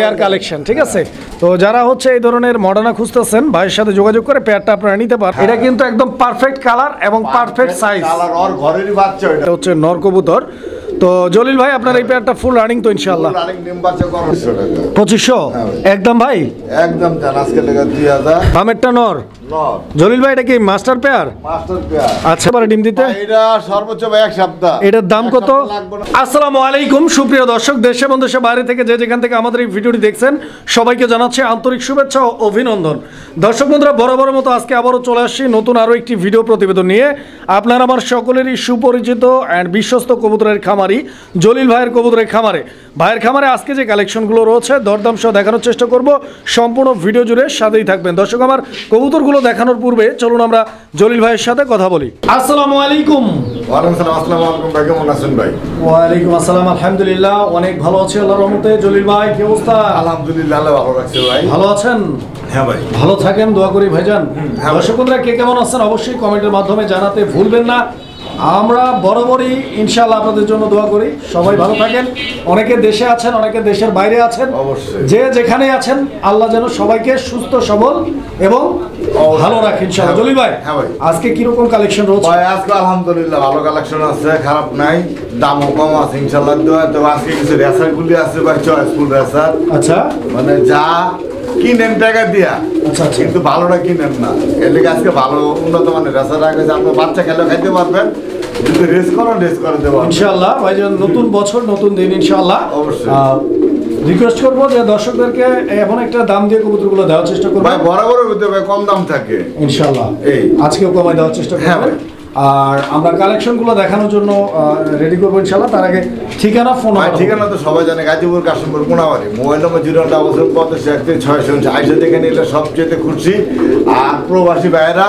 Pair collection ঠিক আছে। তো যারা হচ্ছে এই ধরনের মডার্না খুঁজতেছেন ভাইয়ের সাথে যোগাযোগ করে পেয়ারটা আপনারা নিতে পারেন। এটা কিন্তু একদম পারফেক্ট কালার এবং পারফেক্ট সাইজ। কালার আর ঘরেরই বাচ্চা এটা হচ্ছে নর কবুতর। তো জলিল ভাই আপনার এই পেয়ারটা ফুল রানিং তো ইনশাআল্লাহ? রানিং ডিম বাচ্চা করো 2500 একদম ভাই, একদম জান আজকে টাকা 2000 বামেরটা নর। জলিল ভাই এটা কি মাস্টার পেয়ার? Master pair. আচ্ছা পারে ডিম দিতে? এটা সর্বোচ্চ এক সপ্তাহ। এটার দাম কত? আসসালামু আলাইকুম সুপ্রিয় দর্শক, দেশে এবং দেশের বাইরে থেকে যে যেখান থেকে আমাদের এই ভিডিওটি দেখছেন সবাইকে জানাচ্ছি আন্তরিক শুভেচ্ছা ও অভিনন্দন। দর্শক বন্ধুরা বরাবর মতো আজকে আবারও চলে আসছি নতুন আরও একটি ভিডিও প্রতিবেদন নিয়ে। আপনারা আমার সকলেরই সুপরিচিত অ্যান্ড বিশ্বস্ত কবুতরের খামারি জলিল ভাইয়ের কবুতরের খামারে। ভাইয়ের খামারে আজকে যে কালেকশনগুলো রয়েছে দরদাম সহ দেখানোর চেষ্টা করব, সম্পূর্ণ ভিডিও জুড়ে সাথেই থাকবেন। দর্শক আমার কবুতরগুলো দেখানোর পূর্বে চলুন আমরা জলিল ভাইয়ের সাথে কথা বলি। আসসালামু আলাইকুম। ওয়ালাইকুম আসসালাম। আসসালামু আলাইকুম ভাই, কেমন আছেন ভাই? ওয়ালাইকুম আসসালাম, আলহামদুলিল্লাহ অনেক ভালো আছি আল্লাহর রহমতে। জলিল ভাই কি অবস্থা? আলহামদুলিল্লাহ আল্লাহ ভালো রাখছে ভাই। ভালো আছেন? হ্যাঁ ভাই ভালো থাকেন দোয়া করি ভাইজান। দর্শক বন্ধুরা কে কেমন আছেন অবশ্যই কমেন্টের মাধ্যমে জানাতে ভুলবেন না। আমরা বরাবরই ইনশাআল্লাহ আপনাদের জন্য দোয়া করি, সবাই ভালো থাকেন। অনেকে দেশে আছেন, অনেকে দেশের বাইরে আছেন, অবশ্যই যে যেখানে আছেন আল্লাহ যেন সবাইকে সুস্থ সবল এবং ভালো রাখেন ইনশাআল্লাহ। জলিল ভাই হ্যাঁ ভাই আজকে কিরকম কালেকশন রয়েছে? ভাই আজকে আলহামদুলিল্লাহ ভালো কালেকশন আছে, খারাপ নাই, দামও কম আছে ইনশাআল্লাহ। তো আজকে কিছু রেসারগুলি আছে ভাই, চয়েসফুল রেসার। আচ্ছা মানে যা কিনেন টাকা দিয়া, আচ্ছা কিন্তু ভালোটা কিনেন না। এর লিগে আজকে ভালো উন্নত মানের রেসার রাখেছে, আপনার বাচ্চা খেলেও খাইতে পারবেন, যদি রেস করেন রেস করে দেবো ইনশাআল্লাহ। ভাইজান নতুন বছর নতুন দিন ইনশাআল্লাহ। অবশ্যই রিকোয়েস্ট করবো যে দর্শকদেরকে এমন একটা দাম দিয়ে কবুতরগুলো দেওয়ার চেষ্টা করবো ভাই, বরাবর হতে হবে কম দাম থাকে ইনশাআল্লাহ। এই আজকেও কমায় দেওয়ার চেষ্টা হ্যাঁ করবো। ভাই। আর আমরা কালেকশনগুলো দেখানোর জন্য রেডি করবো ইনশাআল্লাহ। তার আগে ঠিকানা ফোন ভাই ঠিকানা তো সবাই জানে, গাজীপুর কাশিমপুর কোনাবাড়ি। মোবাইল নম্বর 08156 দেখে নিলে সবচেয়ে খুশি। আর প্রবাসী ভাইয়েরা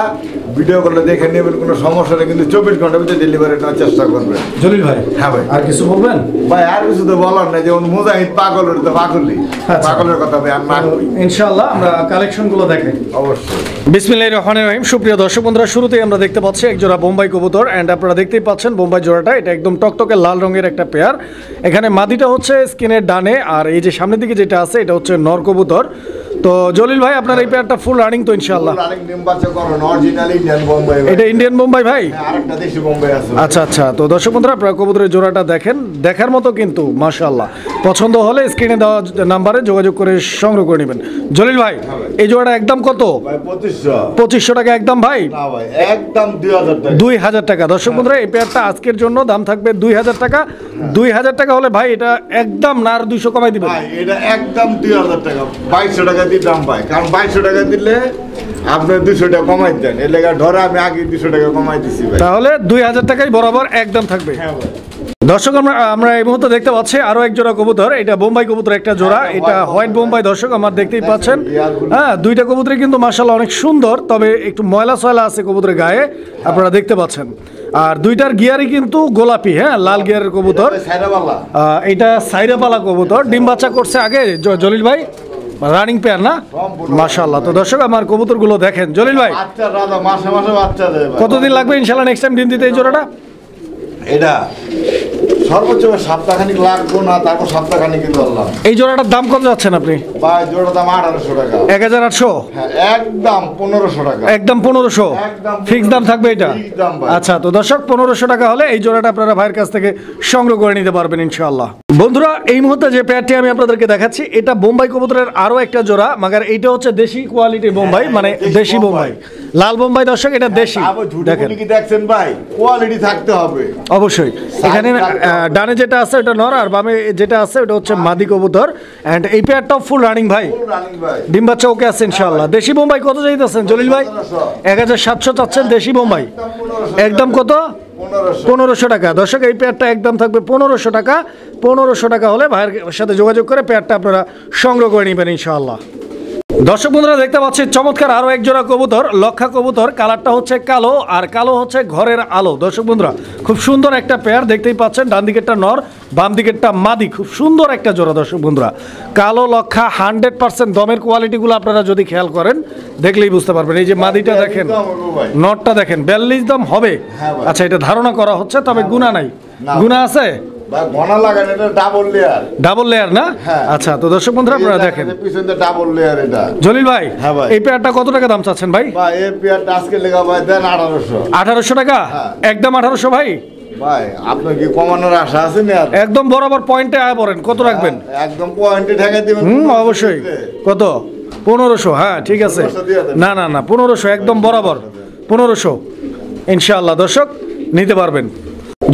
ভিডিও করলে দেখে নেবেন, কোনো সমস্যা নেই, কিন্তু 24 ঘন্টার ভিতরে ডেলিভারি নেওয়ার চেষ্টা করবেন। জলিল ভাই হ্যাঁ ভাই আর কিছু বলবেন? ভাই আর কিছু তো বলার নাই, যেমন মুজাহিদ পাগলের তো পাগলি, আচ্ছা। পাগলের কথা ভাই আর না করি। ইনশাআল্লাহ আমরা কালেকশনগুলো দেখাই অবশ্যই। বিসমিল্লাহির রহমানির রহিম। সুপ্রিয় দর্শক বন্ধুরা শুরুতেই আমরা দেখতে পাচ্ছি এক জোড়া বোম্বাই কবুতর অ্যান্ড আপনারা দেখতেই পাচ্ছেন বোম্বাই জোড়াটা এটা একদম টকটকে লাল রঙের একটা পেয়ার। এখানে মাদিটা হচ্ছে স্কিনের ডানে আর এই যে সামনের দিকে যেটা আছে এটা হচ্ছে নর কবুতর। তো জলিল ভাই আপনার এই পেয়ারটা ফুল রানিং তো ইনশাআল্লাহ? রানিং ডিম বাচ্চা করুন, অরিজিনাল ইন্ডিয়ান বোম্বাই। এটা ইন্ডিয়ান বোম্বাই ভাই? আরেকটা দেশি বোম্বাই আছে। আচ্ছা আচ্ছা। তো দর্শক বন্ধুরা আপনারা কবুতরের জোড়াটা দেখেন, দেখার মতো কিন্তু মাশাআল্লাহ। পছন্দ হলে স্ক্রিনে দেওয়া নাম্বারে যোগাযোগ করে সংগ্রহ করে নেবেন। জলিল ভাই এই জোড়াটা একদম কত? ভাই 2500। 2500 টাকা একদম ভাই? না ভাই একদম 2000 টাকা। 2000 টাকা। দর্শক বন্ধুরা এই পেয়ারটা আজকের জন্য দাম থাকবে 2000 টাকা। 2000 টাকা হলে ভাই এটা একদম না আর 200 কমাই দিবেন? ভাই এটা একদম 2000 টাকা। 2200 টাকা দিয়ে দাম পাই, কারণ 2200 টাকা দিলে আপনি 200 টাকা কমাই দেন। এর লেগে ধরে আমি আগে 200 টাকা কমাই দিছি ভাই। তাহলে 2000 টাকাই বরাবর একদম থাকবে। হ্যাঁ ভাই। দর্শক আমরা এই মুহূর্তে দেখতে পাচ্ছি আরো এক জোড়া কবুতর। এটা বোম্বাই কবুতর একটা জোড়া, এটা হোয়াইট বোম্বাই। দর্শক আমার দেখতেই পাচ্ছেন হ্যাঁ, দুইটা কবুতরই কিন্তু মাশাআল্লাহ অনেক সুন্দর, তবে একটু ময়লা সয়লা আছে কবুতরের গায়ে, আপনারা দেখতে পাচ্ছেন। আর দুইটার গিয়ারই কিন্তু গোলাপি, হ্যাঁ লাল গিয়ারের কবুতর। এটা সাইরাপালা কবুতর, ডিম বাচ্চা করছে আগে জলিল ভাই, রানিং পেয়ার না মাশাআল্লাহ। তো দর্শক আমার কবুতরগুলো দেখেন। জলিল ভাই বাচ্চা রাজা মাসে মাসে বাচ্চা দেয় ভাই। কতদিন লাগবে ইনশাআল্লাহ নেক্সট টাইম ডিম দিতে এই জোড়াটা? এটা সর্বোচ্চ সপ্তাহখানিক লাগবো না, তারপর সপ্তাহখানিক কিন্তু আল্লাহ। এই জোড়াটার দাম কত যাচ্ছেন আপনি? ভাই জোড়ার দাম 1800 টাকা। 1800? হ্যাঁ একদম 1500 টাকা। একদম 1500 একদম ফিক্স দাম থাকবে এটা? ফিক্স দাম ভাই। আচ্ছা তো দর্শক 1500 টাকা হলে এই জোড়াটা আপনারা ভাইয়ের কাছ থেকে সংগ্রহ করে নিতে পারবেন ইনশাআল্লাহ। বন্ধুরা এই মুহূর্তে যে পেয়ারটি আমি আপনাদেরকে দেখাচ্ছি এটা বোম্বাই কবুতরের আরো একটা জোড়া, মাগার এইটা হচ্ছে দেশি কোয়ালিটির বোম্বাই, মানে দেশি বোম্বাই, লাল বোম্বাই। দর্শক এটা দেশি দেখেন, কি দেখছেন ভাই, কোয়ালিটি থাকতে হবে অবশ্যই। এখানে ডানে যেটা আছে ওটা নর আর বামে যেটা আছে ওটা হচ্ছে মাদি কবুতর। এন্ড এই পেয়ারটাও ফুল রানিং ভাই, ডিম বাচ্চা ওকে আছে ইনশাআল্লাহ। দেশি বোম্বাই কত চাইতেছেন জলিল ভাই? 1700 চাচ্ছেন দেশি বোম্বাই। একদম কত? 1500 টাকা। দর্শক এই পেয়ারটা একদম থাকবে 1500 টাকা। 1500 টাকা হলে ভাইয়ের সাথে যোগাযোগ করে পেয়ারটা আপনারা সংগ্রহ করে নেবেন ইনশাআল্লাহ। দর্শক বন্ধুরা দেখতে পাচ্ছি চমৎকার আরো এক জোড়া কবুতর, লক্ষা কবুতর। কালারটা হচ্ছে কালো আর কালো হচ্ছে ঘরের আলো। দর্শক বন্ধুরা খুব সুন্দর একটা পেয়ার, দেখতেই পাচ্ছেন ডান দিকেরটা নর বাম দিকেরটা মাদি, খুব সুন্দর একটা জোড়া। দর্শক বন্ধুরা কালো লক্ষা 100% দমের কোয়ালিটিগুলো আপনারা যদি খেয়াল করেন দেখলেই বুঝতে পারবেন। এই যে মাদিটা দেখেন, নরটা দেখেন, 42 দাম হবে। আচ্ছা এটা ধারণা করা হচ্ছে, তবে গুণা নাই। গুণা আছে? ভাই ঘনা লাগান, এটা ডাবল লেয়ার। ডাবল লেয়ার না? হ্যাঁ। আচ্ছা, তো দর্শক বন্ধুরা আপনারা দেখেন পিছনে ডাবল লেয়ার এটা। জলিল ভাই, হ্যাঁ ভাই। এই পেয়ারটা কত টাকা দাম চাচ্ছেন ভাই? ভাই এই পেয়ারটা আজকে লেখা ভাই দেন 1800। 1800 টাকা? হ্যাঁ। একদম 1800 ভাই? ভাই আপনার কি কমানোর আশা আছে না? একদম বরাবর পয়েন্টে আয় বলেন, কত রাখবেন? একদম পয়েন্টে ঠেকাই দিবেন। অবশ্যই। কত? 1500? হ্যাঁ ঠিক আছে। 1500 দিয়ে দেন। না না না, 1500 একদম বরাবর, 1500 ইনশাআল্লাহ দর্শক নিতে পারবেন।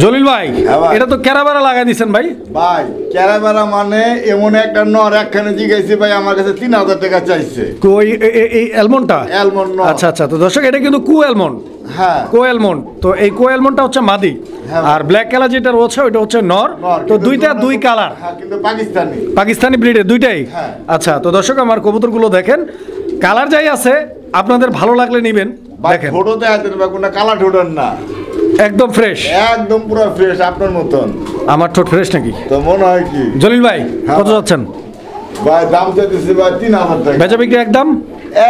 জলিল ভাই, হ্যাঁ ভাই। এটা তো ক্যারাবেরা লাগাই দিয়েছেন ভাই। ভাই ক্যারাবেরা মানে এমন একটা নর, একখানে জিগাইছি ভাই আমার কাছে 3000 টাকা চাইছে। কই এই অ্যালমন্ডটা? অ্যালমন্ড নর। আচ্ছা আচ্ছা, তো দর্শক এটা কিন্তু কু অ্যালমন্ড। হ্যাঁ কোয়েলমন্ড, তো এই কোয়েলমন্ডটা হচ্ছে মাদি, হ্যাঁ। আর ব্ল্যাক কালার যেটা রয়েছে ওটা হচ্ছে নর। নর, তো কিন্তু দুইটা দুই কালার, হ্যাঁ কিন্তু পাকিস্তানি। পাকিস্তানি ব্রিডের দুইটাই। হ্যাঁ। আচ্ছা, তো দর্শক আমার কবুতরগুলো দেখেন, কালার যাই আছে আপনাদের ভালো লাগলে নিবেন। ভাই দেখেন ছোটতে আছেন ভাই, কোনো কালা ঠোঁটের না, একদম ফ্রেশ, একদম পুরো ফ্রেশ আপনার মতন। আমার ঠোঁট ফ্রেশ নাকি? তো মনে হয় কি জলিল ভাই হ্যাঁ। কত যাচ্ছেন ভাই? দাম চাইতেছি ভাই 3000 টাকা। বেচা বিক্রি একদম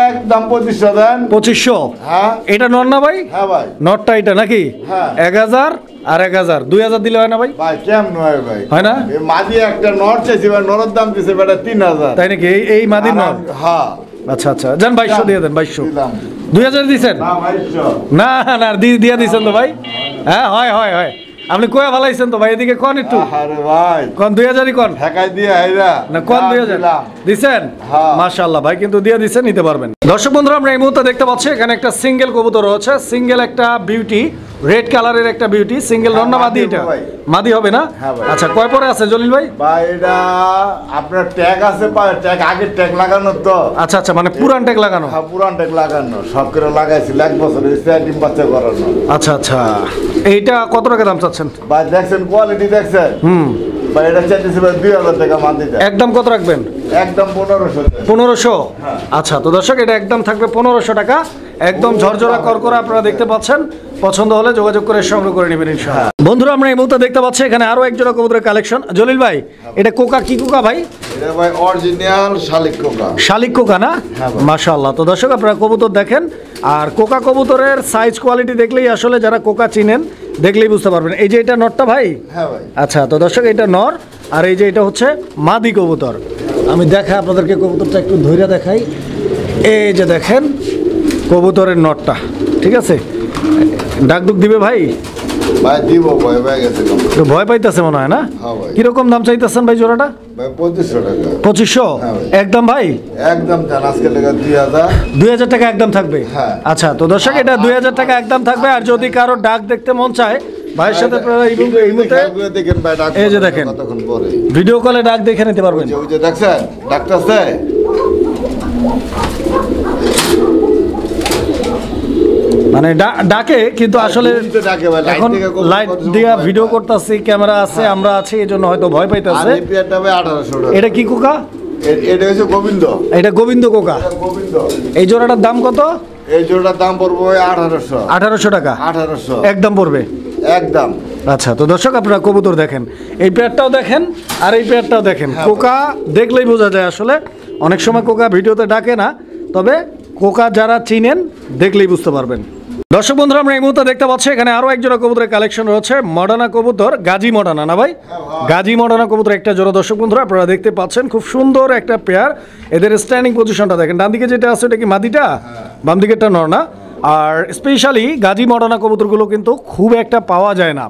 একদম 2500 দেন। 2500? হ্যাঁ এটা নর না ভাই? হ্যাঁ ভাই। নরটা এটা নাকি? হ্যাঁ। 1000 আর 1000, 2000 দিলে হয় না ভাই? ভাই কেমন হয় ভাই? হয় না? এই মাঝে একটা নর চাইছি ভাই, নরের দাম দিছে বেটা 3000। তাই নাকি? এই মাদির নর? হ্যাঁ আচ্ছা আচ্ছা, যান 2200 দিয়ে দেন। 2200? দিলাম। 2000 দিছেন? না ভাই না না, দিয়ে দিয়েছেন তো ভাই। হ্যাঁ হয় হয় হয়, আপনি কয়া ভালাইছেন তো ভাই, এদিকে কোন একটু আরে ভাই কোন 2000ই কোন ঠেকাই দিয়ে আইরা না, কোন 2000 দিলাম। দিছেন? হ্যাঁ। মাশাআল্লাহ ভাই, কিন্তু দিয়ে দিছেন, নিতে পারবেন। দর্শক বন্ধুরা আমরা এই মুহূর্তে দেখতে পাচ্ছি এখানে একটা সিঙ্গেল কবুতর রয়েছে, সিঙ্গেল একটা বিউটি, রেড কালারের একটা বিউটি। সিঙ্গেল হ্যাঁ, রন্না মাদি? মাদি এটা হবে ভাই। মাদি হবে না? হ্যাঁ ভাই। আচ্ছা, কয় পরে আছে জলিল ভাই? ভাই এটা আপনার ট্যাগ আছে, ট্যাগ আগের ট্যাগ লাগানো তো। আচ্ছা আচ্ছা, মানে পুরান ট্যাগ লাগানো? হ্যাঁ পুরান ট্যাগ লাগানো, সব করে লাগাইছিল 1 বছর হয়েছে ডিম বাচ্চা করানো। আচ্ছা আচ্ছা, এইটা কত টাকা দাম চাচ্ছেন? ভাই দেখছেন কোয়ালিটি দেখছেন? ভাই এটা চাইতেছি ভাই 2000 টাকা মাদিটা। একদম কত রাখবেন? একদম 1500 টাকা। 1500? হ্যাঁ। আচ্ছা, তো দর্শক এটা একদম থাকবে 1500 টাকা, একদম ঝরঝরা করকরা আপনারা দেখতে পাচ্ছেন। পছন্দ হলে যোগাযোগ করে সংগ্রহ করে নেবেন ইনশাআল্লাহ। বন্ধুরা আমরা এই মুহূর্তে দেখতে পাচ্ছি এখানে আরো এক জোড়া কবুতরের কালেকশন। জলিল ভাই, এটা কোকা কি কোকা ভাই? এটা ভাই অরিজিনাল শালিক কোকা। শালিক কোকা না? হ্যাঁ ভাই। মাশাআল্লাহ, তো দর্শক আপনারা কবুতর দেখেন, আর কোকা কবুতরের সাইজ কোয়ালিটি দেখলেই আসলে যারা কোকা চিনেন দেখলেই বুঝতে পারবেন। এই যে এটা নরটা ভাই? হ্যাঁ ভাই। আচ্ছা, তো দর্শক এটা নর, আর এই যে এটা হচ্ছে মাদি কবুতর। আমি দেখাই আপনাদেরকে, কবুতরটা একটু ধইরা দেখাই। এই যে দেখেন কবুতরের নরটা, ঠিক আছে? ডাক দুক দিবে ভাই? ভাই দিব ভয় পেয়ে গেছে কম। একটু ভয় পাইতেছে মনে হয় না? হ্যাঁ ভাই। কিরকম দাম চাইতেছেন ভাই জোড়াটা? ভাই 2500 টাকা। 2500? হ্যাঁ ভাই। একদম ভাই? একদম জান আজকে লেখা 2000। 2000 টাকা একদম থাকবে? হ্যাঁ। আচ্ছা, তো দর্শক এটা 2000 টাকা একদম থাকবে, আর যদি কারো ডাক দেখতে মন চায় ভাইয়ের সাথে আপনারা এই মুহূর্তে খেয়াল করে দেখেন ভাই ডাক এই যে দেখেন। কতক্ষণ পরে ভিডিও কলে ডাক দেখে নিতে পারবেন। ওই যে দেখছেন ডাক্তার আছে। মানে ডাকে, কিন্তু আসলে তো ডাকে ভাই, লাইট এখন থেকে কত- লাইট কত সময় দিয়ে ভয় ভিডিও পায়। করতেছি, ক্যামেরা আছে, আমরা আছি, এই জন্য হয়তো ভয় আর পাইতেছে। এই পেয়ারটা ভাই 1800 টাকা। এটা কি কোকা? এটা হচ্ছে গোবিন্দ। এটা গোবিন্দ কোকা। এটা গোবিন্দ। এই জোড়াটার দাম কত? এই জোড়াটার দাম পড়বে ভাই 1800। 1800 টাকা 1800 একদম পড়বে? একদম। আচ্ছা, তো দর্শক আপনারা কবুতর দেখেন, এই পেয়ারটাও দেখেন আর এই পেয়ারটাও দেখেন। হ্যাঁ। কোকা দেখলেই বোঝা যায় আসলে, অনেক সময় কোকা ভিডিওতে ডাকে না, তবে কোকা যারা চিনেন দেখলেই বুঝতে পারবেন। দর্শক বন্ধুরা আমরা এই মুহূর্তে দেখতে পাচ্ছি এখানে আরো এক জোড়া কবুতরের কালেকশন রয়েছে, মডার্না কবুতর, গাজী মডার্না না ভাই? গাজী মডার্না কবুতর একটা জোড়া। দর্শক বন্ধুরা আপনারা দেখতে পাচ্ছেন খুব সুন্দর একটা পেয়ার। এদের স্ট্যান্ডিং পজিশনটা দেখেন, ডান দিকে যেটা আছে ওটা কি মাদিটা, বাম দিকেরটা নর না? আর স্পেশালি গাজী মডার্না কবুতরগুলো কিন্তু খুব একটা পাওয়া যায় না,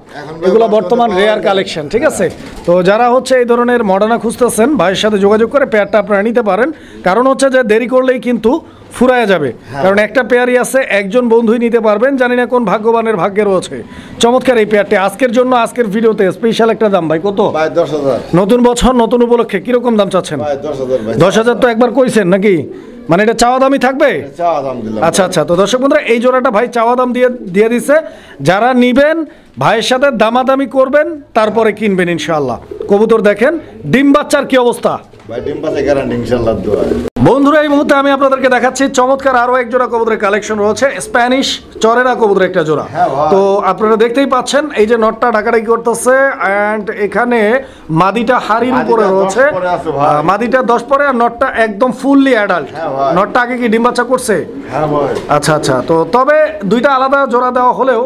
এগুলো বর্তমান রেয়ার কালেকশন, ঠিক আছে? তো যারা হচ্ছে এই ধরনের মডার্না খুঁজতেছেন ভাইয়ের সাথে যোগাযোগ করে পেয়ারটা আপনারা নিতে পারেন, কারণ হচ্ছে যে দেরি করলেই কিন্তু ফুরায় যাবে, কারণ একটা পেয়ারই আছে, একজন বন্ধুই নিতে পারবেন, জানি না কোন ভাগ্যবানের ভাগ্যে রয়েছে। চমৎকার এই পেয়ারটি আজকের জন্য, আজকের ভিডিওতে স্পেশাল একটা দাম ভাই। কত? ভাই 10000। নতুন বছর নতুন উপলক্ষে কিরকম দাম চাচ্ছেন? ভাই 10000 ভাই। 10000 তো একবার কইছেন নাকি? মানে এটা চাওয়া দামই থাকবে? চাওয়া দাম দিলাম। আচ্ছা আচ্ছা, তো দর্শক বন্ধুরা এই জোড়াটা ভাই চাওয়া দাম দিয়ে দিছে, যারা নিবেন ভাইয়ের সাথে দামাদামি করবেন তারপরে কিনবেন ইনশাআল্লাহ। কবুতর দেখেন, ডিম বাচ্চার কি অবস্থা ভাই? ডিম পাশে গ্যারান্টি ইনশাআল্লাহ দোয়া। বন্ধুরা এই মুহূর্তে আমি আপনাদেরকে দেখাচ্ছি চমৎকার আরো এক জোড়া কবুতরের কালেকশন রয়েছে, স্প্যানিশ চরেরা কবুতরের একটা জোড়া। হ্যাঁ ভাই। তো আপনারা দেখতেই পাচ্ছেন এই যে নটটা ঢাকাঢাকি করতেছে, এন্ড এখানে মাদিটা হাড়ির উপরে মাদিটা 10 রয়েছে, পরে আছে ভাই। মাদিটা 10 পরে, আর নটটা একদম ফুললি অ্যাডাল্ট। হ্যাঁ ভাই। নটটা আগে কি ডিম বাচ্চা করছে? হ্যাঁ ভাই। আচ্ছা আচ্ছা, তো তবে দুইটা আলাদা জোড়া দেওয়া হলেও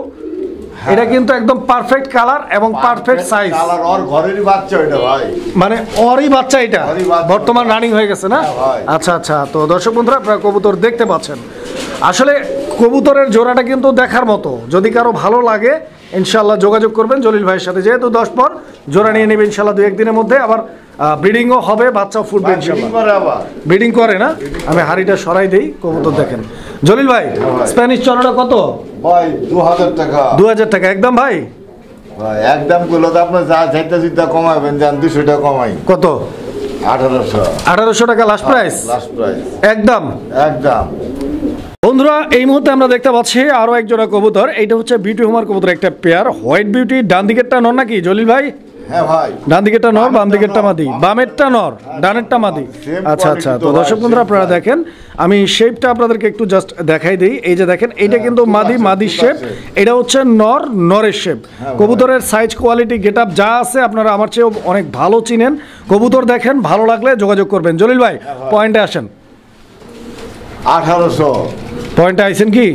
এটা কিন্তু একদম পারফেক্ট কালার এবং পারফেক্ট সাইজ। কালার ওর ঘরেরই বাচ্চা এটা ভাই, মানে ওরই বাচ্চা এটা ওরই বাচ্চা। বর্তমান রানিং হয়ে গেছে না? হ্যাঁ ভাই। আচ্ছা আচ্ছা, তো দর্শক বন্ধুরা আপনারা কবুতর দেখতে পাচ্ছেন। আসলে কবুতরের জোড়াটা কিন্তু দেখার মতো, যদি কারো ভালো লাগে ইনশাল্লাহ যোগাযোগ করবেন জলিল ভাইয়ের সাথে। যেহেতু 10 পর জোড়া নিয়ে নেবে ইনশাল্লাহ 2-1 দিনের মধ্যে, আবার ব্রিডিংও হবে, বাচ্চাও ফুটবে ইনশাল্লাহ। ব্রিডিং করে না? আমি হাড়িটা সরাই দেই, কবুতর দেখেন। জলিল ভাই স্প্যানিশ চড়াটা কত ভাই? 2000 টাকা। 2000 টাকা একদম ভাই? ভাই একদম গুলো তো আপনি যা চাইতে চিন্তা কমাবেন, যান 200 টাকা কমাই। কত? 1800। 1800 টাকা লাস্ট প্রাইস? লাস্ট প্রাইস একদম একদম। বন্ধুরা এই মুহূর্তে আমরা দেখতে পাচ্ছি আরো এক জোড়া কবুতর। এইটা হচ্ছে বিউটি হোমার কবুতর, একটা পেয়ার। হোয়াইট বিউটি, ডান দিকেরটা নর নাকি জলিল ভাই? হ্যাঁ ভাই, ডান দিকেরটা নর, বাম দিকেরটা মাদি, বামেরটা নর, ডানেরটা মাদি। আচ্ছা আচ্ছা, তো দর্শক বন্ধুরা আপনারা দেখেন, আমি শেপটা আপনাদেরকে একটু জাস্ট দেখাই দিই। এই যে দেখেন, এইটা কিন্তু মাদির শেপ, এটা হচ্ছে নরের শেপ। কবুতরের সাইজ, কোয়ালিটি, গেটআপ যা আছে আপনারা আমার চেয়েও অনেক ভালো চিনেন। কবুতর দেখেন, ভালো লাগলে যোগাযোগ করবেন। জলিল ভাই পয়েন্টে আসেন। 1800। পয়েন্টে আইছেন কি?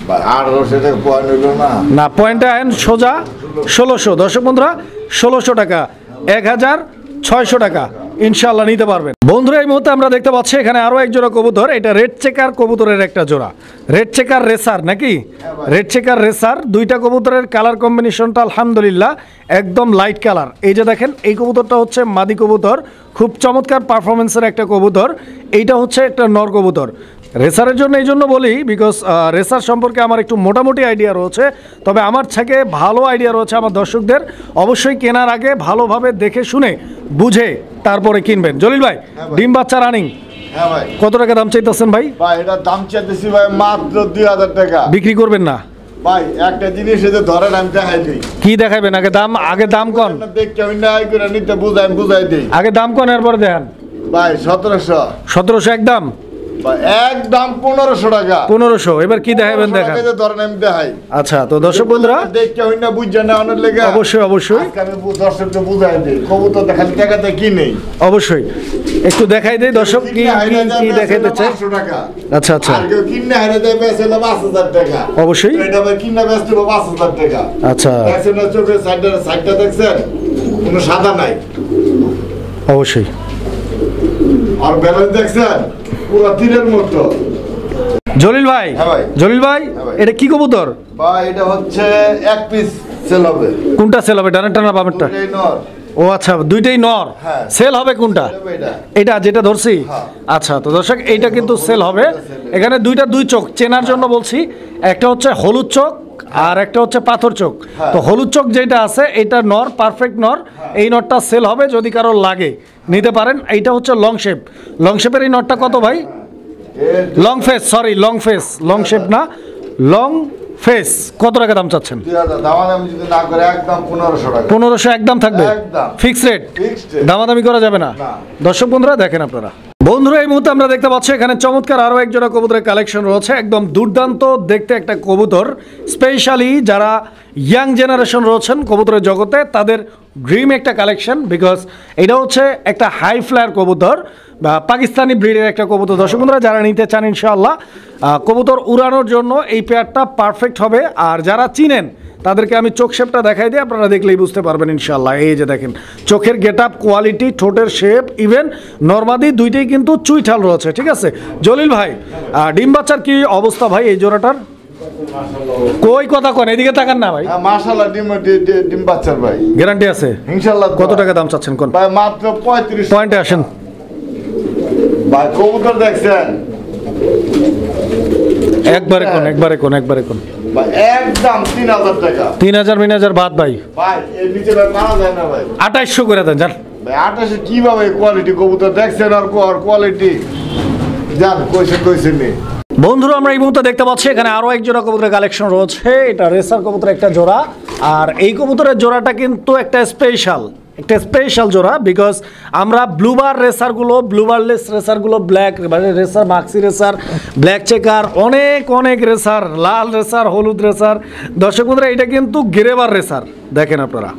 ভাই 1800 টাকা পয়েন্ট হইলো না। না, পয়েন্টে আইন সোজা 1600। দর্শক বন্ধুরা 1600 টাকা, 1600 টাকা ইনশাল্লাহ নিতে পারবেন। বন্ধুরা এই মুহূর্তে আমরা দেখতে পাচ্ছি এখানে আরো এক জোড়া কবুতর। এটা রেড চেকার কবুতরের একটা জোড়া, রেড চেকার রেসার নাকি? Red checker racer. দুইটা কবুতরের কালার কম্বিনেশনটা আলহামদুলিল্লাহ একদম লাইট কালার। এই যে দেখেন, এই কবুতরটা হচ্ছে মাদি কবুতর, খুব চমৎকার পারফরমেন্সের একটা কবুতর। এইটা হচ্ছে একটা নর কবুতর। রেসারের জন্য এই জন্য বলি বিকজ রেসার সম্পর্কে আমার একটু মোটামুটি আইডিয়া রয়েছে, তবে আমার থেকে ভালো আইডিয়া রয়েছে আমার দর্শকদের। অবশ্যই কেনার আগে ভালোভাবে দেখে শুনে বুঝে তারপরে কিনবেন। জলিল ভাই ডিম বাচ্চা রানিং হ্যাঁ ভাই। কত টাকা দাম চাইতেছেন ভাই? ভাই এটা দাম চাইতেছি ভাই মাত্র 2000 টাকা। বিক্রি করবেন না ভাই? একটা জিনিস এই যে ধরেন আমি দেখাই দিই। কি দেখাবেন? আগে দাম কন, দেখতে আমি না আই করে নিতে বুঝাই দিই। আগে দাম কন এরপরে দেখেন। ভাই 1700। 1700 একদম? ভাই একদম 1500 টাকা। 1500। এবার কি দেখাবেন দেখেন। ধরেন আমি দেখাই। আচ্ছা, তো দর্শক বন্ধুরা দেখতে হই না বুঝছেন না অনেক লেগে। অবশ্যই অবশ্যই আজকে আমি দর্শককে বুঝাই দিই। কবুতর দেখালি টাকাতে কি নেই। অবশ্যই একটু দেখাই দেই দর্শক কি কি দেখাইতে চাই। 500 টাকা। আচ্ছা আচ্ছা, আর কেউ কিনে হাইরে দেয় বেচে 5000 টাকা। অবশ্যই এটা ভাই কিনে বেচতে 5000 টাকা। আচ্ছা, দেখছেন না চোখের সাইডটা দেখছেন? কোনো সাদা নাই। অবশ্যই। আর ব্যালেন্স দেখছেন? পুরো তীরের মতো। জলিল ভাই, হ্যাঁ ভাই। জলিল ভাই ভাই। এটা কি কবুতর? ভাই এটা হচ্ছে এক পিস সেল হবে। কোনটা সেল হবে, ডানেরটা না বামেরটা? দুটোই নর। ও আচ্ছা, দুইটাই নর। হ্যাঁ। সেল হবে কোনটা? এটা। এটা যেটা ধরছি? হ্যাঁ। আচ্ছা, তো দর্শক এইটা কিন্তু সেল হবে। এখানে দুই চোখ চেনার জন্য বলছি, একটা হচ্ছে হলুদ চোখ আর একটা হচ্ছে পাথর চোখ। তো হলুদ চোখ যেটা আছে এটা নর, পারফেক্ট নর। এই নরটা সেল হবে, যদি কারো লাগে নিতে পারেন। এইটা হচ্ছে লং শেপ। লং শেপের এই নরটা কত ভাই? Long face, sorry long face, long shape না, লং ফেস। কত টাকা দাম চাচ্ছেন? 2000 দামাদামি যদি না করে একদম 1500 টাকা। 1500 একদম থাকবে? একদম। Fix rate? Fixed rate। দামাদামি করা যাবে না? না। দর্শক বন্ধুরা দেখেন আপনারা। বন্ধুরা এই মুহূর্তে আমরা দেখতে পাচ্ছি এখানে চমৎকার আরো এক জোড়া কবুতরের কালেকশন রয়েছে। একদম দুর্দান্ত দেখতে একটা কবুতর। স্পেশালি যারা ইয়াং জেনারেশন রয়েছেন কবুতরের জগতে, তাদের ড্রিম একটা কালেকশন। বিকজ এটা হচ্ছে একটা হাই ফ্লায়ার কবুতর বা পাকিস্তানি ব্রিডের একটা কবুতর। দর্শক বন্ধুরা যারা নিতে চান ইনশাআল্লাহ কবুতর উড়ানোর জন্য এই পেয়ারটা পারফেক্ট হবে। আর যারা চিনেন তাদেরকে আমি চোখ শেপটা দেখাই দিই, আপনারা দেখলেই বুঝতে পারবেন ইনশাআল্লাহ। এই যে দেখেন চোখের গেটআপ, কোয়ালিটি, ঠোঁটের শেপ, ইভেন নরমাদি দুইটাই কিন্তু চুইঠাল রয়েছে। ঠিক আছে জলিল ভাই, ডিম বাচ্চার কি অবস্থা ভাই এই জোড়াটার? কই কথা কোন, এদিকে তাকান না ভাই। হ্যাঁ মাশাআল্লাহ ডিম বাচ্চার ভাই গ্যারান্টি আছে ইনশাআল্লাহ। কত টাকা দাম চাচ্ছেন কোন? ভাই মাত্র 35। পয়েন্টে আসেন ভাই কবুতর দেখছেন? একবারে কোন ভাই একদম 3000 টাকা। 3000 মিনাজার বাদ ভাই। ভাই এর নিচে ভাই মারা যায় না ভাই। 2800 করে দেন জান ভাই 28 কিভাবে কোয়ালিটি কবুতর দেখছেন? আর কোয়ালিটি জান কইছেন নি। বন্ধুরা আমরা এই মুহূর্তে দেখতে পাচ্ছি এখানে আরো এক জোড়া কবুতরের কালেকশন রয়েছে। এটা রেসার কবুতরের একটা জোড়া। আর এই কবুতরের জোড়াটা কিন্তু একটা স্পেশাল জোড়া। বিকজ আমরা ব্লুবার রেসারগুলো, ব্লুবারলেস রেসারগুলো, black racer, maxi racer, black checker, অনেক রেসার, লাল রেসার, হলুদ রেসার। দর্শক বন্ধুরা এটা কিন্তু গ্রেবার রেসার। দেখেন আপনারা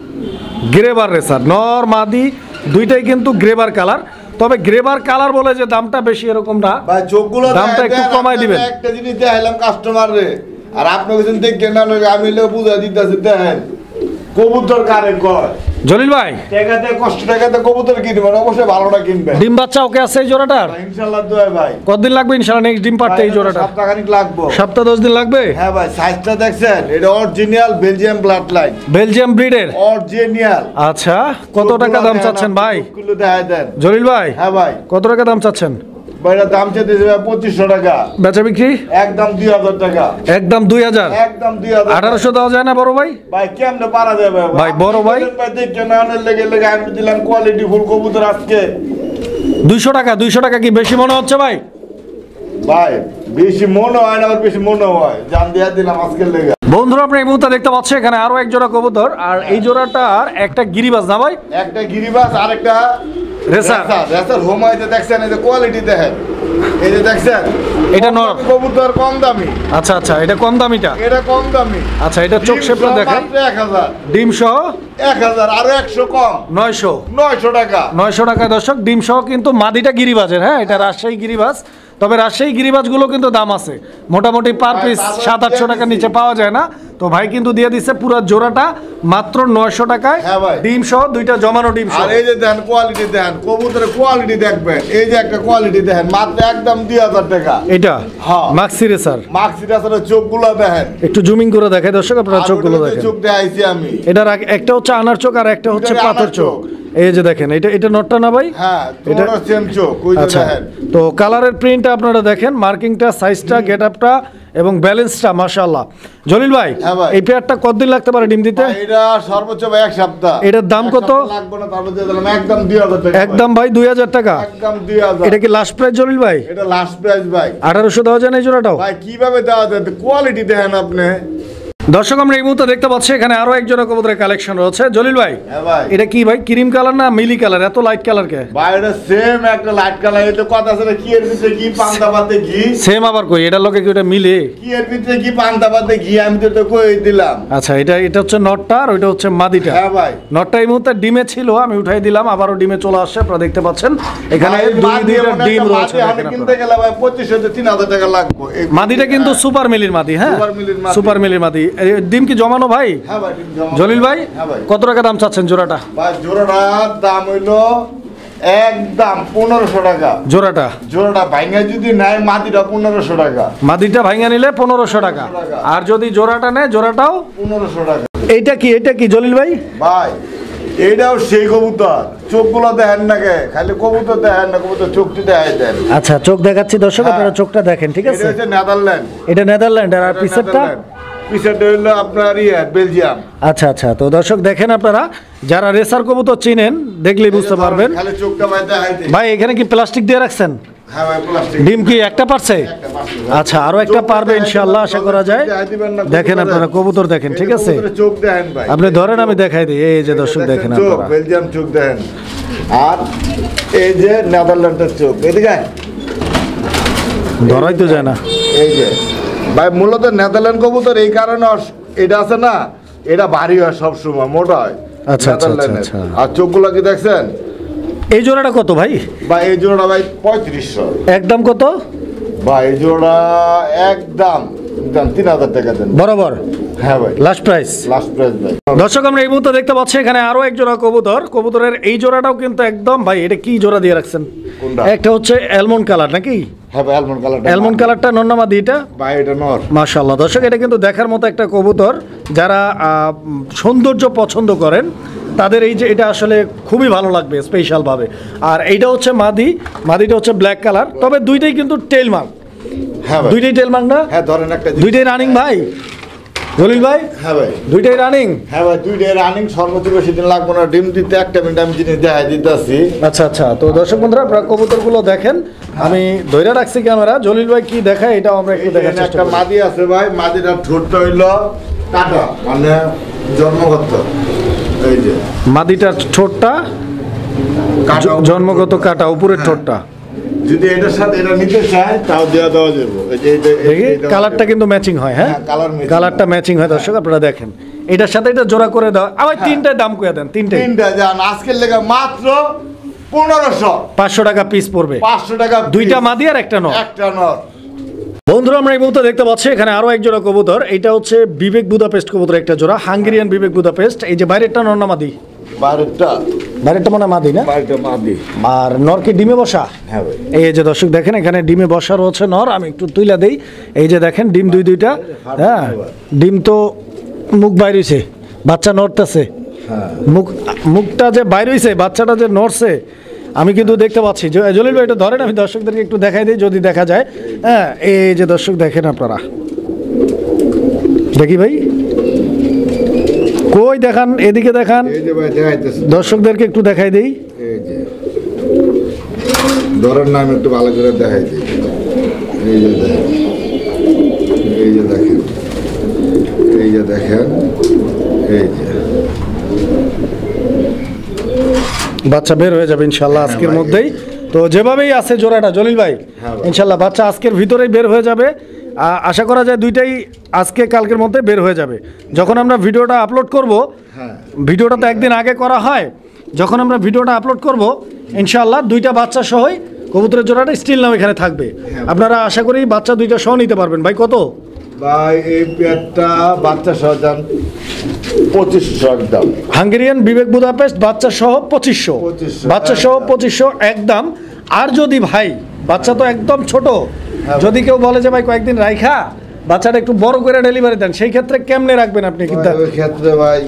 গ্রেবার রেসার, নর মাদি দুইটাই কিন্তু গ্রেবার কালার। তবে গ্রেবার কালার বলে যে দামটা বেশি এরকম না ভাই চোখগুলো দামটা একটু কমাই দিবেন। একটা জিনিস দেখাইলাম কাস্টমার রে, আর আপনি কিছু দেখেন না আমি বুঝা দিতেছি দেখেন কবুতর কারে কয় জলিল ভাই টাকাতে কষ্ট টাকাতে কবুতর কিনবেন অবশ্যই ভালোটা কিনবেন ডিম বাচ্চা ওকে আছে এই জোড়াটার ইনশাআল্লাহ দোয়া ভাই কতদিন লাগবে ইনশাআল্লাহ নেক্সট ডিম পারতে এই জোড়াটা সপ্তাহখানিক লাগবে সপ্তাহ 10 দিন লাগবে হ্যাঁ ভাই সাইজটা দেখছেন এটা original Belgium blood line Belgium ব্রিডের অরিজিনাল আচ্ছা কত টাকা দাম চাচ্ছেন ভাই কিলো দেখাই দেন জলিল ভাই হ্যাঁ ভাই কত টাকা দাম চাচ্ছেন ভাইরা দাম চাইতে 2500 টাকা বেচা বিক্রি একদম 2000 টাকা একদম 2000 একদম 2000 1800 দেওয়া যায় না বড় ভাই ভাই কেমনে পারা যাবে ভাই, বড় ভাই। ভাই দেখেন না লেগে আমি দিলাম কোয়ালিটি ফুল কবুতর আজকে 200 টাকা কি বেশি মনে হচ্ছে ভাই ভাই বেশি মনে হয় না আর বেশি মনে হয় জান দিয়া দিলাম আজকের লেগে বন্ধুরা আপনি এই মুহূর্তে দেখতে পাচ্ছেন এখানে আরো এক জোড়া কবুতর আর এই জোড়াটার একটা গিরিবাজ না ভাই একটা গিরিবাস আর একটা রেসার রেসার হোম হইতে দেখছেন এই যে কোয়ালিটি দেখেন এই যে দেখছেন এটা নর কবুতর কম দামি আচ্ছা আচ্ছা এটা কম দামিটা এটা কম দামি আচ্ছা এটা চোখ শেপটা দেখেন 1000 ডিম সহ 1000 আর 100 কম 900 টাকা 900 টাকা দর্শক ডিম সহ কিন্তু মাদিটা গিরিবাজের হ্যাঁ এটা রাজশাহী গিরিবাজ তবে রাজশাহী গিরিবাজগুলো কিন্তু দাম আছে মোটামুটি পার পিস 700-800 টাকার নিচে পাওয়া যায় না তো ভাই কিন্তু দিয়ে দিচ্ছে পুরো জোড়াটা মাত্র 900 টাকায় হ্যাঁ ভাই। ডিম সহ দুইটা জমানো ডিম সহ আর এই যে দেখেন কোয়ালিটি দেখেন কবুতরের কোয়ালিটি দেখবেন এই যে একটা কোয়ালিটি দেখেন মাত্র একদম 2000 টাকা এটা হ্যাঁ। মাক্সি রেসার মার্কসিটা আসলে চোখগুলো দেখেন একটু জুমিং করে দেখাই দর্শক আপনারা আর চোখগুলো ওটাতে দেখেন চোখ দেখাইছি আমি এটার একটা হচ্ছে আনার চোখ আর একটা হচ্ছে এটার পাথর আনার চোখ চোখ। এই যে দেখেন এটা নটটা না ভাই হ্যাঁ এটা তোমারও সেম চোখ ওই যে আচ্ছা দেখেন তো কালারের প্রিন্টটা আপনারা দেখেন মার্কিংটা সাইজটা গেটআপটা এবং ব্যালেন্সটা মাশাআল্লাহ জলিল ভাই হ্যাঁ ভাই। এই পেয়ারটা কতদিন লাগতে পারে ডিম দিতে ভাই, এটা সর্বোচ্চ ভাই এক সপ্তাহ এটার দাম এক কত? সপ্তাহ লাগবে না তারপর দিয়ে দিলাম একদম 2000 টাকা একদম ভাই 2000 টাকা একদম 2000 এটা কি লাস্ট প্রাইস জলিল ভাই এটা লাস্ট প্রাইস ভাই 1800 দেওয়া যায় না এই জোড়াটাও ভাই কিভাবে দেওয়া যায় কোয়ালিটি দেখেন আপনি দর্শক আমরা এই মুহূর্তে দেখতে পাচ্ছি এখানে আরো একজন কবুতরের কালেকশন রয়েছে জলিল ভাই হ্যাঁ ভাই এটা কি ভাই ক্রিম কালার না মিলি কালার এত লাইট কালার কে ভাই এটা সেম একটা লাইট কালার এটা কথা আছে না, কি এর ভিতরে কি পান্তা পাতে ঘি সেম আবার কই এটা লোকে কি ওটা মিলে কি এর ভিতরে কি পান্তা পাতে ঘি আমি তো কই দিলাম আচ্ছা এটা হচ্ছে নটটা আর ওইটা হচ্ছে মাদিটা হ্যাঁ ভাই নটটা এই মুহূর্তে ডিমে ছিল আমি উঠাই দিলাম আবারও ডিমে চলে আসছে আপনারা দেখতে পাচ্ছেন এখানে ভাই, দুই মাদি দুইটা এমন ডিম একটা রয়েছে মাদি আমি দেখেন কিনতে আপনারা। গেলে ভাই 2500 3000 টাকা লাগবে এই মাদিটা কিন্তু সুপার মিলির মাদি হ্যাঁ সুপার মিলির মাদি। সুপার মিলির মাদি এই ডিম কি জমানো ভাই হ্যাঁ ভাই ঠিক জমা। জলিল ভাই হ্যাঁ ভাই কত টাকা দাম চাচ্ছেন জোড়াটা ভাই জোড়াটার দাম হইলো একদম 1500 টাকা জোড়াটা জোড়াটা ভাঙা যদি নেয় মাটিটা 1500 টাকা মাদিটা ভাঙা নিলে 1500 টাকা টাকা। আর যদি জোড়াটা নেয় জোড়াটাও 1500 টাকা এটা কি জলিল ভাই ভাই এইটাও সেই কবুতর চোখগুলো দেখেন না কে খালি কবুতর দেখেন না কবুতর চোখটি দেখাই দেন আচ্ছা চোখ দেখাচ্ছি দর্শক হ্যাঁ। আপনারা চোখটা দেখেন ঠিক এটা আছে হচ্ছে নেদারল্যান্ড এটা নেদারল্যান্ড আর পিসেরটা পিছেরটা হইলো আপনার বেলজিয়াম আচ্ছা আচ্ছা তো দর্শক দেখেন আপনারা যারা রেসার কবুতর চিনেন দেখলেই বুঝতে পারবেন খালি চোখটা ভাই দেখাইতে ভাই এখানে কি প্লাস্টিক দিয়ে রাখছেন হ্যাঁ ভাই প্লাস্টিক ডিম কি একটা পারছে আচ্ছা আরো একটা পারবে ইনশাআল্লাহ আশা করা যায় দেখেন আপনারা কবুতর দেখেন ঠিক আছে চোখ দেখেন ভাই আপনি ধরেন আমি দেখাই দিই এই যে দর্শক দেখেন চোখ আপনারা বেলজিয়াম চোখ দেখেন আর এই যে নেদারল্যান্ডের চোখ এদিকে ধরাই তো যায় না এই যে ভাই মূলত নেদারল্যান্ড কবুতর এই কারণে এটা আছে না এটা ভারী হয় সবসময় মোটা হয় আচ্ছা, আচ্ছা, নেদারল্যান্ডের। আচ্ছা। আর চোখগুলো কি দেখছেন এই জোড়াটা কত ভাই ভাই এই জোড়া ভাই 3500 একদম কত ভাই এই জোড়া একদম 3000 টাকা দেন বরাবর হ্যাঁ ভাই লাস্ট প্রাইস লাস্ট প্রাইস ভাই দর্শক আমরা এই মুহূর্তে দেখতে পাচ্ছি এখানে আরো এক জোড়া কবুতরের এই জোড়াটাও কিন্তু একদম ভাই এটা কি জোড়া দিয়ে রাখছেন কোনটা? একটা হচ্ছে অ্যালমন্ড কালার নাকি হ্যাঁ ভাই অ্যালমন্ড কালার অ্যালমন্ড কালারটা নন্নামাদি এটা ভাই এটা নর মাশাআল্লাহ দর্শক এটা কিন্তু দেখার মতো একটা কবুতর যারা সৌন্দর্য পছন্দ করেন তাদের এই যে এটা আসলে খুবই ভালো লাগবে স্পেশাল ভাবে আর এইটা হচ্ছে মাদিটা হচ্ছে ব্ল্যাক কালার তবে দুইটাই কিন্তু টেল মার্ক হ্যাঁ ভাই দুইটাই টেল মার্ক না হ্যাঁ ধরেন একটা দুইটাই রানিং ভাই জলিল ভাই হ্যাঁ ভাই দুইটাই রানিং হ্যাঁ ভাই দুইটা রানিং সর্বোচ্চ বেশি দিন লাগবে না ডিম দিতে একটা মিনিট আমি জিনিস দেখাই দিতেছি আচ্ছা আচ্ছা তো দর্শক বন্ধুরা আপনারা কবুতরগুলো দেখেন আমি ধৈর্য রাখছি ক্যামেরা জলিল ভাই কি দেখায় এটাও আমরা একটু দেখার চেষ্টা একটা করি মাদি আছে ভাই মাদিটা ঠোঁটটা হইলো কাটা মানে জন্মগত এই যে মাদিটার ঠোঁটটা কাটা জন্মগত কাটা উপরের ঠোঁটটা যদি এটার সাথে এটা নিতে চায় তাও দেওয়া যাবে এই যে দেখি কালারটা কিন্তু ম্যাচিং হয় হ্যাঁ হ্যাঁ, colour matching কালারটা ম্যাচিং হয় দর্শক আপনারা দেখেন এটার সাথে এটা জোড়া করে দাও আবার তিনটায় দাম কইয়া দেন তিনটে তিনটা যান আজকের লেগে মাত্র 1500 500 টাকা পিস পড়বে 500 টাকা দুইটা মাদি আর একটা নর একটা নর বন্ধুরা আমরা এই মুহূর্তে দেখতে পাচ্ছি এখানে আরো এক জোড়া কবুতর। এটা হচ্ছে বিবেক বুদাপেস্ট কবুতর একটা জোড়া, হাঙ্গেরিয়ান বিবেক বুদাপেস্ট। এই যে বাইরেরটা নর না মাদি? বাইরেরটা মনে হয় মাদি না? আর নর কি ডিমে বসা? হ্যাঁ ভাই। এই যে দর্শক দেখেন এখানে ডিমে বসা রয়েছে নর। আমি একটু তুইলা দেই। এই যে দেখেন ডিম দুইটা। হ্যাঁ, ডিম তো মুখ বাইর হইছে, বাচ্চা নড়তেছে। মুখটা যে বাইর হইছে, বাচ্চাটা যে নড়ছে আমি কিন্তু দেখতে পাচ্ছি। জলিল ভাই এটা ধরেন, আমি দর্শকদেরকে একটু দেখাই দিই যদি দেখা যায়। হ্যাঁ, এই যে দর্শক দেখেন আপনারা, দেখি ভাই কই দেখান, এদিকে দেখান, দর্শকদেরকে একটু দেখাই দিই। ধরেন না, আমি একটু ভালো করে দেখাই দিই। এই যে দেখেন, এই যে দেখেন, এই যে দেখেন, এই যে বাচ্চা বের হয়ে যাবে ইনশাল্লাহ আজকের মধ্যেই। তো যেভাবেই আছে জোড়াটা জলিল ভাই, ইনশাল্লাহ বাচ্চা আজকের ভিতরেই বের হয়ে যাবে। আশা করা যায় দুইটাই আজকে কালকের মধ্যে বের হয়ে যাবে। যখন আমরা ভিডিওটা আপলোড করব, ভিডিওটা তো একদিন আগে করা হয়, যখন আমরা ভিডিওটা আপলোড করব ইনশাল্লাহ দুইটা বাচ্চা সহই কবুতরের জোড়াটা স্টিল নাম এখানে থাকবে। আপনারা আশা করি বাচ্চা দুইটা সহ নিতে পারবেন। ভাই কত ভাই এই পেয়ারটা বাচ্চা সহ দাম 2500 একদম। হাঙ্গেরিয়ান বিবেক বুদাপেস্ট বাচ্চা সহ 2500, বাচ্চা সহ 2500 একদম। আর যদি ভাই বাচ্চা তো একদম ছোট, যদি কেউ বলে যে ভাই কয়েকদিন রাইখা বাচ্চাটা একটু বড় করে ডেলিভারি দেন, সেই ক্ষেত্রে কেমনে রাখবেন আপনি? কিন্তু ওই ক্ষেত্রে ভাই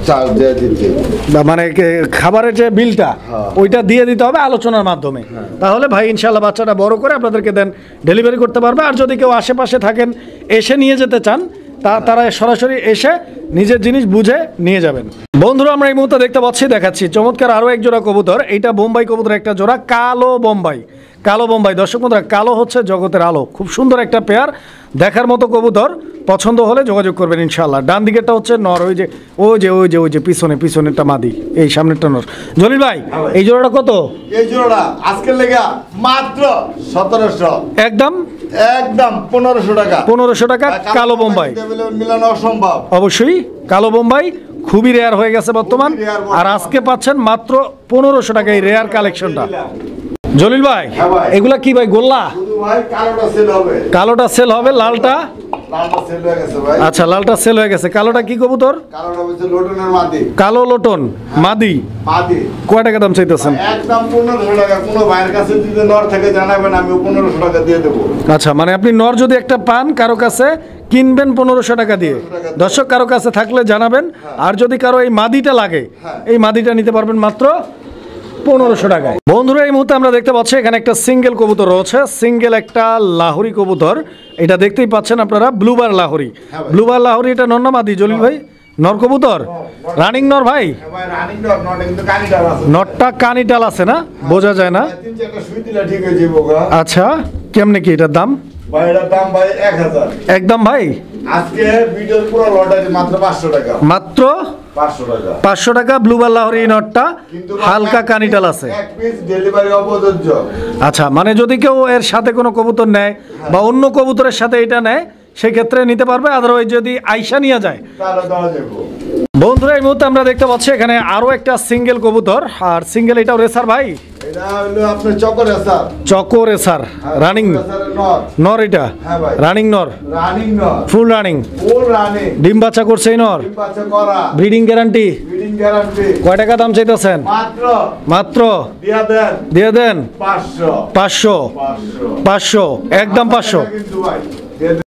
চার্জ দিয়ে দিতে, মানে খাবারের যে বিলটা ওইটা দিয়ে দিতে হবে আলোচনার মাধ্যমে। তাহলে ভাই ইনশাল্লাহ বাচ্চাটা বড় করে আপনাদেরকে দেন ডেলিভারি করতে পারবে। আর যদি কেউ আশেপাশে থাকেন এসে নিয়ে যেতে চান, তারা সরাসরি এসে নিজের জিনিস বুঝে নিয়ে যাবেন। বন্ধুরা আমরা এই মুহূর্তে দেখতে পাচ্ছি, দেখাচ্ছি চমৎকার আরও এক জোড়া কবুতর। এইটা বোম্বাই কবুতর একটা জোড়া, কালো বোম্বাই। কালো বোম্বাই দর্শক বন্ধুরা, কালো হচ্ছে জগতের আলো, খুব সুন্দর একটা পেয়ার, দেখার মতো কবুতর। পছন্দ হলে যোগাযোগ করবেন ইনশাল্লাহ। ডান দিকেরটা হচ্ছে নর, ওই যে পিছনেরটা মাদি, এই সামনেরটা নর। জলিল ভাই এই জোড়াটা কত? এই জোড়া আজকের লেগা মাত্র 1700 একদম 1500 টাকা। 1500 টাকা কালো বোম্বাই মিলানো অসম্ভব। অবশ্যই কালো বোম্বাই খুবই রেয়ার হয়ে গেছে বর্তমান, আর আজকে পাচ্ছেন মাত্র 1500 টাকা এই রেয়ার কালেকশনটা। জলিল ভাই এগুলা কি ভাই গোল্লা? কালোটা সেল হবে, লালটা আচ্ছা লালটা সেল হয়ে গেছে। কালোটা কি কবুতর? কালো লোটন মাদি। কয় টাকা দাম চাইতেছেন? একদম 1500 টাকা। কোনো ভাইয়ের কাছে যদি নর থেকে জানাবেন, আমি 1500 টাকা দিয়ে দেবো। আচ্ছা, মানে আপনি নর যদি একটা পান কারো কাছে কিনবেন 1500 টাকা দিয়ে। দর্শক কারো কাছে থাকলে জানাবেন। আর যদি কারো এই মাদিটা লাগে, এই মাদিটা নিতে পারবেন মাত্র 1500 টাকায়। বন্ধুরা এই মুহূর্তে আমরা দেখতে পাচ্ছি এখানে একটা সিঙ্গেল কবুতর রয়েছে, সিঙ্গেল একটা লাহোরি কবুতর। এটা দেখতেই পাচ্ছেন আপনারা, ব্লুবার লাহোরি। ব্লুবার লাহোরি এটা নর না মাদি জলিল ভাই? নর কবুতর, রানিং নর ভাই। নরটা কানিটাল আছে না, বোঝা যায় না। আচ্ছা কেমনে কি এটার দাম? ভাই এটার দাম ভাই 1000 একদম ভাই। আজকে ভিডিওর পুরো লটারি মাত্র 500 টাকা। মাত্র 500 টাকা। 500 টাকা ব্লুবার লাহোরি নটটা, হালকা কানিটাল আছে। এক পিস ডেলিভারি অপ্রযোজ্য। আচ্ছা, মানে যদি কেউ এর সাথে কোনো কবুতর নেয় বা অন্য কবুতরের সাথে এটা নেয়, সেক্ষেত্রে নিতে পারবে। আদারওয়াইজ যদি আইসা নিয়ে যায় তাহলে দেওয়া যাবে। বন্ধুরা এই মুহূর্তে আমরা দেখতে পাচ্ছি এখানে আরো একটা সিঙ্গেল কবুতর, আর সিঙ্গেল এটাও রেসার ভাই। এটা হলো আপনার choco racer. Choco racer running নর, এটা রানিং নর, রানিং নর, ফুল রানিং। ডিম বাচ্চা করছে এই নর, ডিম বাচ্চা করা, ব্রিডিং গ্যারান্টি। Breeding guarantee. কয় টাকা দাম চাইতেছেন? মাত্র দিয়ে দেন 500 একদম 500।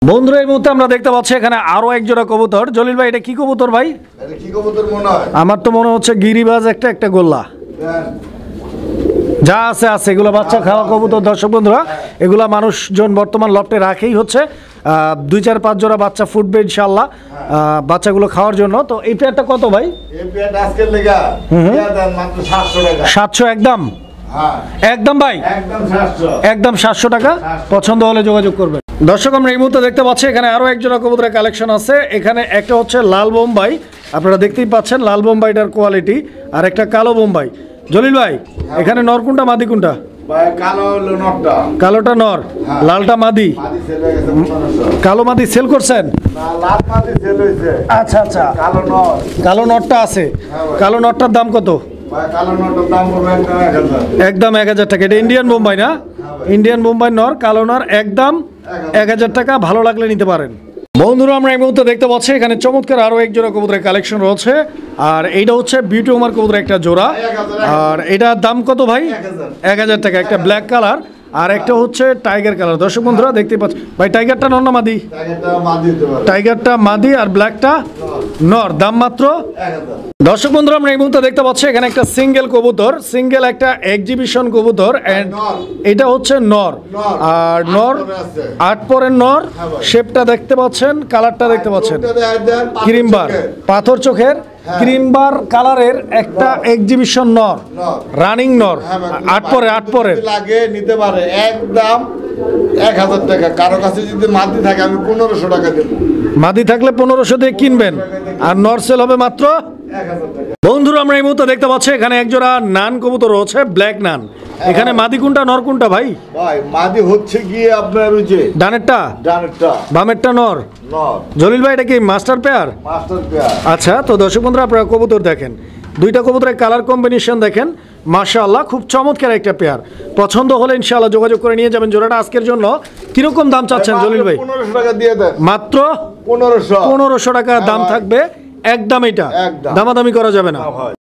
বন্ধুরা এই মুহূর্তে আমরা দেখতে পাচ্ছি এখানে আরো এক জোড়া কবুতর। জলিল ভাই এটা কি কবুতর ভাই? এটা কি কবুতর মনে হয়? আমার তো মনে হচ্ছে গিরিবাজ একটা গোল্লা। যা আছে এগুলো বাচ্চা খাওয়া কবুতর। দর্শক বন্ধুরা এগুলা মানুষজন বর্তমান লফটে রাখেই হচ্ছে, 2-4-5 জোড়া বাচ্চা ফুটবে ইনশাল্লাহ বাচ্চাগুলো খাওয়ার জন্য। তো এই পেয়ারটা কত ভাই? এই পেয়ারটা আজকের লেগা মাত্র 700 টাকা। 700 একদম? একদম ভাই, একদম 700 টাকা। পছন্দ হলে যোগাযোগ করবেন। দর্শক আমরা এই মুহূর্তে দেখতে পাচ্ছি এখানে আরো একজোড়া কবুতরের কালেকশন আছে। এখানে একটা হচ্ছে লাল বোম্বাই, আপনারা দেখতেই পাচ্ছেন লাল বোম্বাইটার কোয়ালিটি, আর একটা কালো বোম্বাই। জলিল ভাই এখানে নর কোনটা মাদি কোনটা? কালোটা নর, লালটা মাদি। কালো মাদি সেল করছেন? আচ্ছা আচ্ছা, কালো নরটা আছে। কালো নরটার দাম কত? একদম 1000 টাকা। এটা ইন্ডিয়ান বোম্বাই না? ইন্ডিয়ান বোম্বাই নর, কালো নর, একদম 1000 টাকা, ভালো লাগলে নিতে পারেন। বন্ধুরা আমরা এই মুহূর্তে দেখতে পাচ্ছি এখানে চমৎকার আরো এক জোড়া কবুতরের কালেকশন রয়েছে, আর এইটা হচ্ছে বিউটি ওমার কবুতরের একটা জোড়া। আর এটার দাম কত ভাই? 1000 টাকা। একটা ব্ল্যাক কালার আর একটা হচ্ছে টাইগার কালার। দর্শক বন্ধুরা দেখতে পাচ্ছি ভাই, টাইগারটা নর না মাদি? টাইগারটা মাদি আর ব্ল্যাকটা নর, দাম মাত্র 1000। দর্শক বন্ধুরা আমরা এই মুহূর্তে দেখতে পাচ্ছি এখানে একটা সিঙ্গেল কবুতর, সিঙ্গেল একটা এক্সিবিশন কবুতর, এন্ড এটা হচ্ছে নর। আর নর 8 পরের নর, শেপটা দেখতে পাচ্ছেন, কালারটা দেখতে পাচ্ছেন, ক্রিমবার পাথর চোখের ক্রিমবার কালারের একটা এক্সিবিশন নর, রানিং নর, 8 পরের লাগে নিতে পারে, একদম 1000 টাকা। কারো কাছে যদি মাদি থাকে আমি 1500 টাকা দেবো। মাদি থাকলে 1500 দিয়ে কিনবেন, আর নর সেল হবে মাত্র 1000 টাকা। বন্ধুরা আমরা এই মুহূর্তে দেখতে পাচ্ছি এখানে একজোড়া নান কবুতর রয়েছে, ব্ল্যাক নান। এখানে মাদি কোনটা নর কোনটা ভাই? ভাই মাদি হচ্ছে গিয়ে আপনার ওই যে ডানেরটা, বামেরটা নর। জলিল ভাই এটা কি মাস্টার পেয়ার? Master pair. আচ্ছা, তো দর্শক বন্ধুরা আপনারা কবুতর দেখেন, দুইটা কবুতরের কালার কম্বিনেশন দেখেন, মাশাআল্লাহ খুব চমৎকার একটা পেয়ার। পছন্দ হলে ইনশাআল্লাহ যোগাযোগ করে নিয়ে যাবেন জোড়াটা। আজকের জন্য কিরকম দাম চাচ্ছেন জলিল ভাই? 1500 টাকা দিয়ে দেন। মাত্র 1500 টাকা দাম থাকবে, একদম। এটা দামাদামি করা যাবে না।